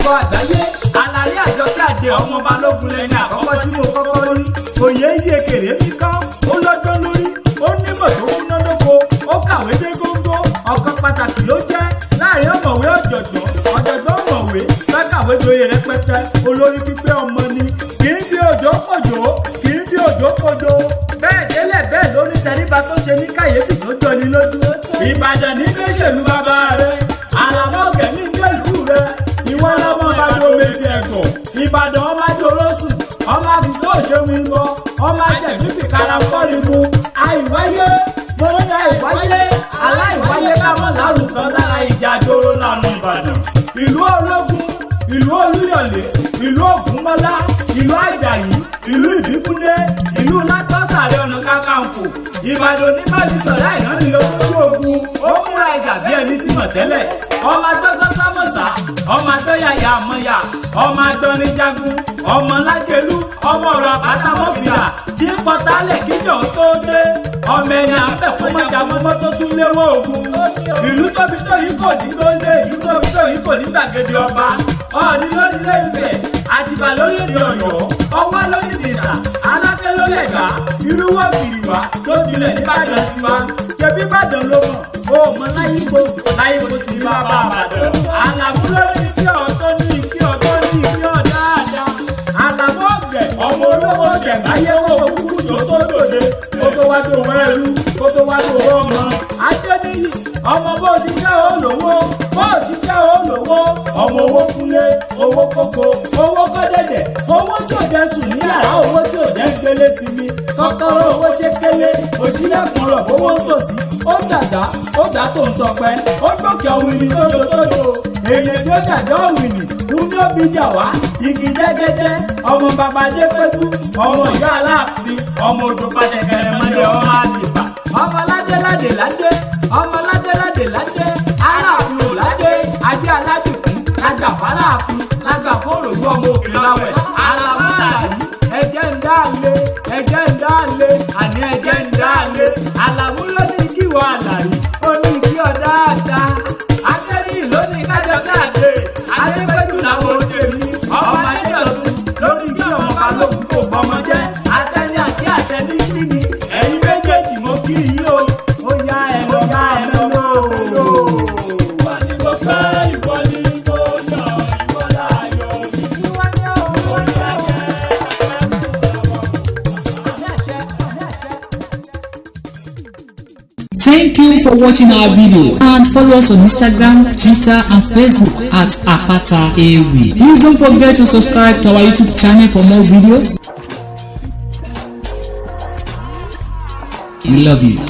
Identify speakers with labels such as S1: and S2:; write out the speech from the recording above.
S1: ikọ̀ àgbáyé Àlàrí Àjọkẹ́ Àdé ọmọ Balógun lẹ́ni àkọ́kọ́ tí mo kọ́kọ́ rí. Òye iye kèrè mi kán ó lọ́jọ́ lórí ó nímọ̀ tó kúná lóko ó kàwé dé góńgó ọ̀kan pàtàkì ló jẹ́ láàrin ọ̀mọ̀wé ọ̀jọ̀gbọ́n ọ̀mọ̀wé lákàwé joyè rẹpẹtẹ olórí pípé ọmọ ni kì í bí òjò pòjò kì í bí òjò pòjò bẹ́ẹ̀ délẹ̀ bẹ́ẹ̀ lórí tẹríba tó ṣe ní kàyéfì tó jọni lójú. Ìbàdàn ní gbèsèlú bàbá rẹ̀ Àlàmọ́ Òkè ní gbèlú rẹ̀ ìwọ lọ́mọ bàjọ́ méjì ẹ̀gọ́ Ìbàdàn ọmọ àjò lóṣù ọmọ àbùkù òṣèwìn lọ ọmọ àjẹ̀mí fìkàrà fọ́ọ̀rì mu àìwáyé mo ń ya ìwáyé aláìwáyé kámọ́ lárúkọ lára ìjà àjòrò lànà Ìbàdàn. Ìlú ológun ìlú Olúyọ̀lé ìlú Ògúnmọ́lá ìlú Àjàyí ìlú Ìbíkúnlé ìlú Látọ́sàrẹ́ Ọ̀nà Kakanfò Ìbàdàn onímọ̀lì sọ̀rọ̀ àìránilógún ogun ó múra ìjà bí ẹni tí mọ̀ tẹ́lẹ̀ ọmọ agbọ́sọ́ sámọ̀sá ọmọ agbọ́yàyà àmọ́yà ọmọ agbọ́nijagun ọmọ lájẹlú ọmọ ọ̀rọ̀ àpátámọ́fìlà tí ń pọtálẹ̀ kíjọ tó dé ọmọ ẹ̀yìn àbẹ̀kọ́mọ́jà mọ́mọ́ tó tún léwọ́ ogun. Ìlú tóbi tó yìí kò ní tó lé ìlú tóbi tó yìí kò ní gbàgede ọba Ọọ̀ni lórí Ilé Ifẹ̀ Àtìbà lórí èdè Ọ̀yọ́ Ọ̀wọ̀ lórí ìdìsà Aláké lórí Ẹ̀gbá irúwọ́ Gìrìwá tó dilẹ̀ níbàdàn tiwa ṣebí Ìbàdàn ló mọ̀ ó mọ láyípo ti bá bá Ìbàdàn. Àlàmú lórí kí ọ̀tọ́ ní kí ọ̀tọ́ ní kí ọ̀dáadáa Àlàmú ọ̀gbẹ̀ ọmọ olówó ọ̀gbẹ̀ báyẹ̀wò kúkú tó tó dòde kó tó wá tó wọ́ ẹrú kó tó wá tó wọ́ ọmọ Adéníyì ọmọ bó ti jẹ́ olówó bó ti jẹ́ olówó ọmọ owó kúnlé owó kókó owó kọ́dẹ̀dẹ̀ owó tí ò jẹ́ sùn ní yàrá owó tí ò jẹ́ gbélé sí mi kọ́kọ́rọ́ owó ṣe kélé òṣìlẹ̀kùn rọ̀ owó ń tòsí ó dàgbà ó dà tó ń tọpẹ́ ó gbòkè òwìnì tójó èyí tí ó dàgbà òwìnì kúndé òbí jà wá igi jẹ́gẹ́dẹ́ ọmọ bàbá Adépẹ́jú ọmọ ìyá Aláàfin ọmọ odò pàṣẹkẹrẹ mọ́lẹ̀ ọmọ àtìpà ọmọ ládéládé ládé ọmọ ládéládé ládé Aláàfin ò ládé adé aládìkún lágbà fáláàfin lágbà fóòròjú ọmọ òkè láwẹ̀ Àlàmú Àlàrí ẹ̀jẹ̀ ń dáàlé àní ẹ̀jẹ̀ ń dáàlé Àlàmú ló ní kí wọ́n Àlàrí ó ní kí ọ dáadáa Adéníyì ló ní kájọ káàdé Adépẹ́jú làwọn òde mi ọmọ Adédọ̀tun ló ní kí ọmọ Balógun kò gbọmọ jẹ́ Àtẹni àti Àtẹni kí ni ẹ̀yin méjèèjì mo kí yín o ó yá ẹ lọ́wọ́. Wọ́n ní mo fẹ́ ìwọ ní mo yàn ìwọ láàyò mi.
S2: Thank you for watching our video and follow us on Instagram, Twitter and Facebook at Apata Ewi. Please don't forget to subscribe to our YouTube channel for more videos. We love you.